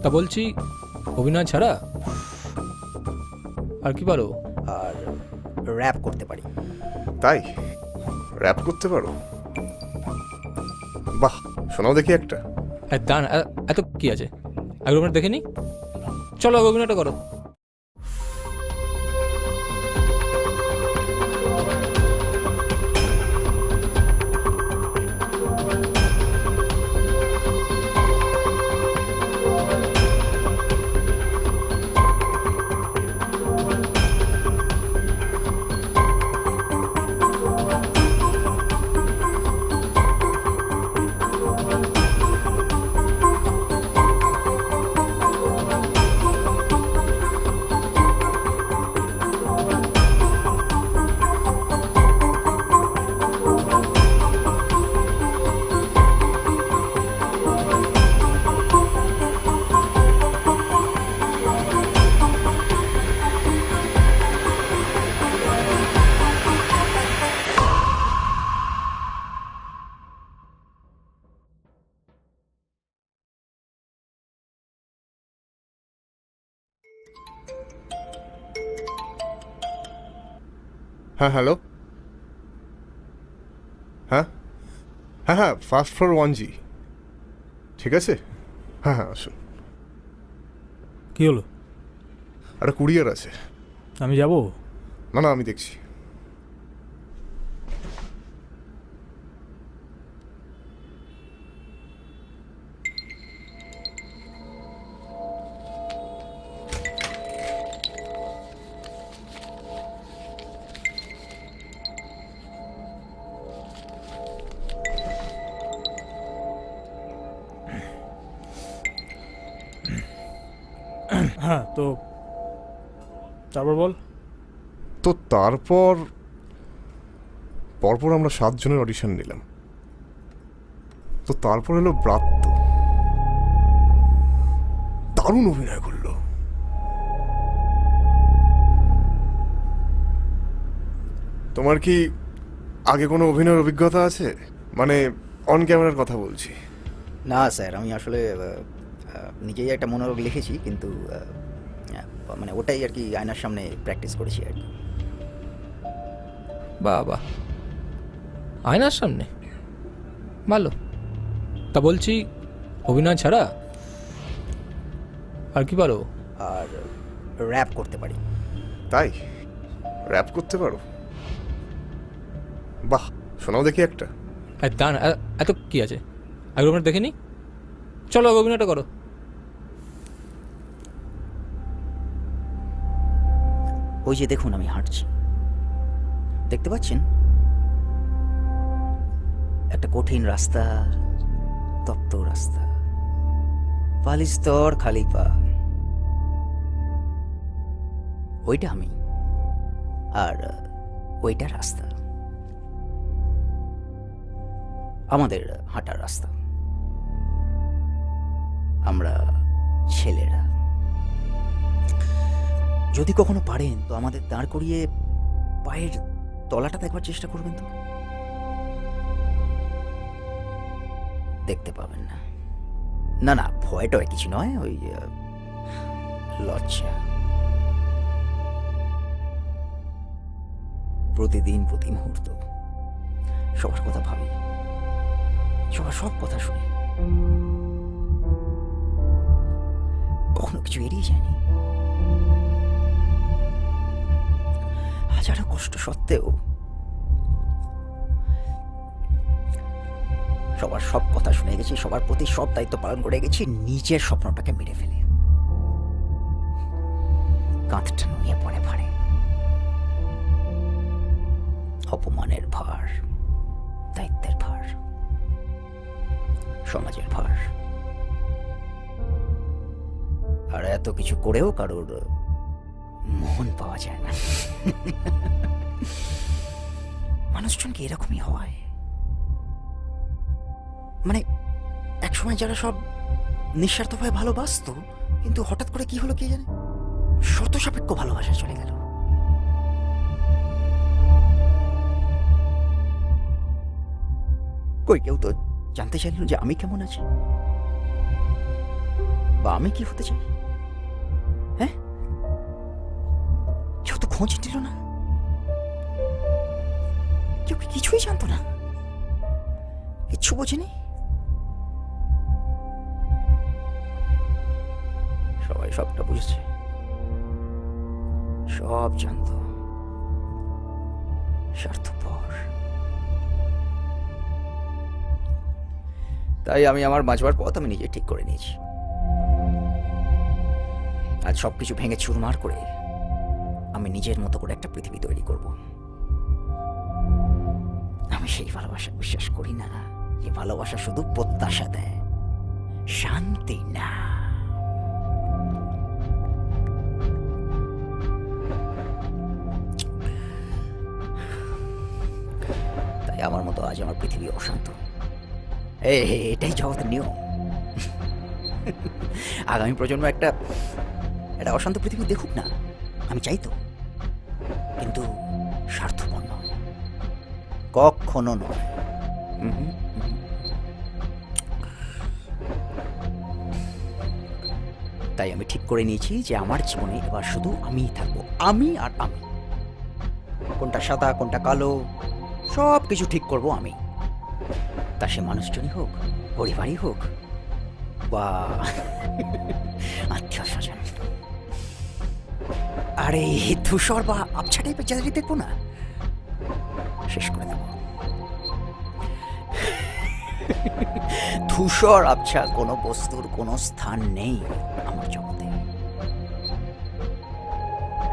তা বলছি, অভিনয় ছাড়া আর কি পারো? আর র্যাপ করতে পারি। তাই র্যাপ করতে পারো? বাহ, শোনাও দেখি একটা। দান এত কি আছে, একবার দেখে নি। চলো আগে অভিনয়টা করো। হ্যাঁ, হ্যালো। হ্যাঁ হ্যাঁ হ্যাঁ, ফার্স্ট ফ্লোর 1G। ঠিক আছে, হ্যাঁ হ্যাঁ, আসুন। কি হলো? একটা কুরিয়ার আছে। আমি যাব? না না, আমি দেখছি। হ্যাঁ, তো তারপর বল। তো তারপর পরপর আমরা 7 জনের অডিশন নিলাম। তো তারপর এলো ব্রাত্য, দারুণ অভিনয় করলো। তোমার কি আগে কোনো অভিনয়ের অভিজ্ঞতা আছে? মানে অন ক্যামেরার কথা বলছি। না স্যার, আমি আসলে নিজেই একটা মনোরোগ লিখেছি, কিন্তু মানে ওটাই আর কি আয়নার সামনে প্র্যাকটিস করেছি আর কি। বাহ বাহ, আয়নার সামনে ভালো। তা বলছি, অভিনয় ছাড়া আর কি পারো? আর র্যাপ করতে পারি। তাই র্যাপ করতে পারো? বাহ, শোনাও দেখি একটা। দান এত কি আছে, একবার দেখে নি। চলো আগে অভিনয়টা করো। ওই যে দেখুন, আমি হাঁটছি, দেখতে পাচ্ছেন? একটা কঠিন রাস্তা, তপ্ত রাস্তা, পালিস্তর খালি পা। ওইটা আমি, আর ওইটা রাস্তা, আমাদের হাঁটার রাস্তা। আমরা ছেলেরা যদি কখনো পারেন তো আমাদের দাঁড় করিয়ে পায়ের তলাটা দেখবার চেষ্টা করবেন, তো দেখতে পাবেন না। না না, ভয় টয় কিছু নয়, ওই লজ্জা। প্রতিদিন প্রতি মুহূর্ত সবার কথা ভাবি, সবার সব কথা শুনি, কখনো কিছু এড়িয়ে যায়নি। হাজারো কষ্ট সত্ত্বেও সবার সব কথা শুনে গেছি, সবার প্রতি সব দায়িত্ব পালন করে গেছি, নিজের স্বপ্নটাকে মেরে ফেলে কাঁধটা নুয়ে পড়ে ভারে। অপমানের ভার, দায়িত্বের ভার। সমাজের ভার। আর এত কিছু করেও কারোর মন পাওয়া যায় না। মানুষজন কি এরকমই হয়? মানে একসময় যারা সব নিঃস্বার্থভাবে ভালোবাসতো, কিন্তু হঠাৎ করে কি হলো কে জানে, শর্ত সাপেক্ষ ভালোবাসা চলে গেল। কই কেউ তো জানতে চাইল যে আমি কেমন আছি বা আমি কি হতে চাই। হ্যাঁ, কেউ তো খোঁজ দিল না, কেউ কি কিছুই জানতো না, কিচ্ছু বোঝেনি। সবাই সবটা বুঝেছে, সব জানতো, স্বার্থপর। তাই আমি আমার বাঁচবার পথ আমি নিজে ঠিক করে নিয়েছি। আজ সবকিছু ভেঙে চুরমার করে আমি নিজের মতো করে একটা পৃথিবী তৈরি করব। আমি সেই ভালোবাসা বিশ্বাস করি না, যে ভালোবাসা শুধু প্রত্যাশা দেয়, শান্তি না। তাই আমার মতো আজ আমার পৃথিবী অশান্ত। এটাই জগতের নিয়ম। আগামী প্রজন্ম একটা অশান্ত পৃথিবী দেখুক না, আমি চাই তো, কিন্তু স্বার্থপর নয়, কখনো নয়। তাই আমি ঠিক করে নিয়েছি যে আমার জীবনে এবার শুধু আমিই থাকবো, আমি আর আমি। কোনটা সাদা কোনটা কালো সব কিছু ঠিক করব আমি। তা সে মানুষজনই হোক, পরিবারই হোক, বা আত্মীয় স্বজন। আর এই ধূসর বা আবছা টাইপের জায়গায় দেখবো না, শেষ করে দেব। ধূসর আবছা কোনো বস্তুর কোনো স্থান নেই আমার জগতে,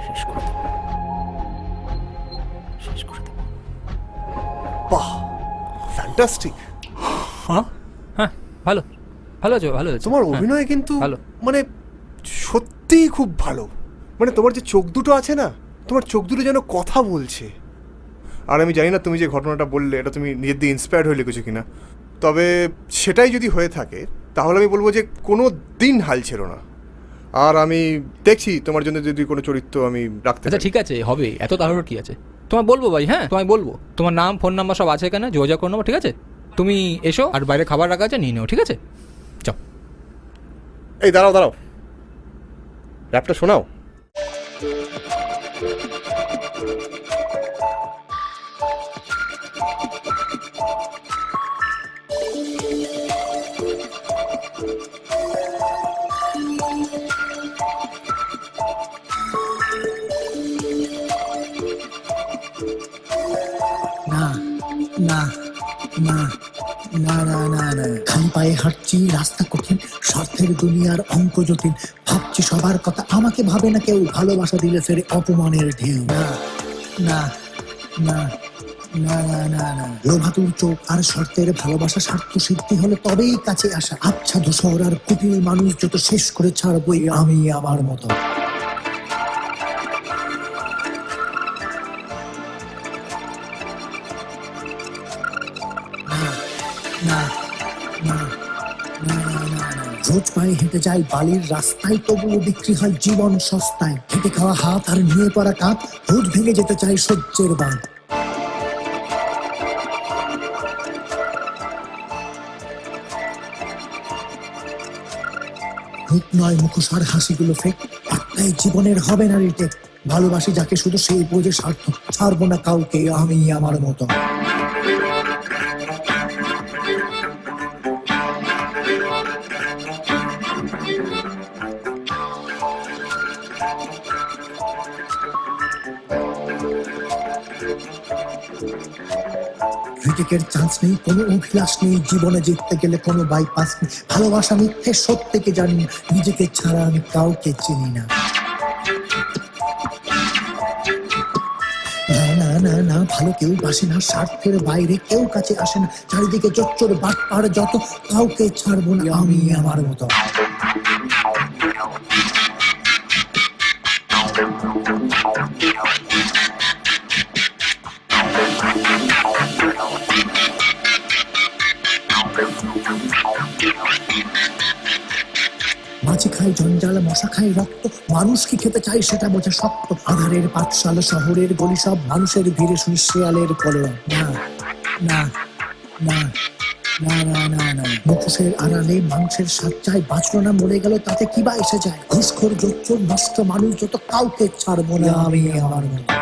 শেষ করে দেব, শেষ করে দেব। বাহ, ফ্যান্টাস্টিক। হ্যাঁ হ্যাঁ, ভালো ভালো আছে, ভালো আছে। তোমার হ্যাঁ, অভিনয় কিন্তু ভালো। মানে সত্যিই খুব ভালো। মানে তোমার যে চোখ দুটো আছে না, তোমার চোখ দুটো যেন কথা বলছে। আর আমি জানি না তুমি যে ঘটনাটা বললে এটা তুমি নিজের দিয়ে ইন্সপায়ার্ড হয়ে লিখেছো কিনা, তবে সেটাই যদি হয়ে থাকে তাহলে আমি বলবো যে কোনো দিন হাল ছিল না। আর আমি দেখছি তোমার জন্য যদি কোনো চরিত্র আমি রাখতে আচ্ছা পারি। ঠিক আছে, হবে, এত তাড়াহুড়ো কি আছে? তোমায় বলবো ভাই, হ্যাঁ তোমায় বলবো। তোমার নাম ফোন নাম্বার সব আছে এখানে, যোগাযোগ করে নেবো, ঠিক আছে? তুমি এসো, আর বাইরে খাবার রাখা আছে, নিয়ে নেও, ঠিক আছে? চল। এই দাঁড়াও দাঁড়াও, র্যাপটা শোনাও। না না না না না না না, খালি পায়ে হাঁটছি, রাস্তা কঠিন, স্বার্থের দুনিয়ার অঙ্ক জটিল, ভাবছি সবার কথা, আমাকে ভাবে না কেউ, ভালোবাসা দিলে ফের অপমানের ঢেউ। না না না না না না না, লোভাতুর চোখ আর শর্তের ভালোবাসা স্বার্থ সিদ্ধি হলে তবেই কাছে আসা। আচ্ছা ধূসর আর কুটিল মানুষ যত শেষ করে ছাড়বই আমি আমার মতো। না না না না না না, রোজ পায়ে হেঁটে যায় বালির রাস্তায়, তবুও বিক্রি হয় জীবন সস্তায়। খেটে খাওয়া হাত আর নিয়ে পড়া কাঁধ, রোজ ভেঙে যেতে চাই সহ্যের বাঁধ। রূপ নয় মুখোশ আর হাসিগুলো ফেক, একটাই জীবনের হবে না রিটেক। ভালোবাসি যাকে শুধু সেই বোঝে স্বার্থ, ছাড়বো না কাউকে আমি আমার মতো। রিটেকের চান্স নেই, কোনো অভিলাষ নেই, জীবনে জিততে গেলে কোনো বাইপাস নেই। ভালোবাসা মিথ্যে সত্যকে জানি না, নিজেকে ছাড়া আমি কাউকে চিনি না। না না না না, ভালো কেউ বাসে না, স্বার্থের বাইরে কেউ কাছে আসে না, চারিদিকে চচ্চর বাটপার যত, কাউকে ছাড়বো না আমি আমার মতো। মাছি খায় জঞ্জাল, মশা খায় রক্ত, মানুষ কি খেতে চায় সেটা বোঝা শক্ত। আধারের পাঠশালা, শহরের গলি, সব মানুষের ভিড়ে শুনি শেয়ালের কলরব। না না না না না না না, মুখোশের আড়ালে মানুষের স্বাদ চায়, বাঁচলো না মরে গেল তাতে কি বা এসে যায়। ঘুষখোর জোচ্চোর নষ্ট মানুষ যত, কাউকে ছাড়বো না আমি আমার মতো।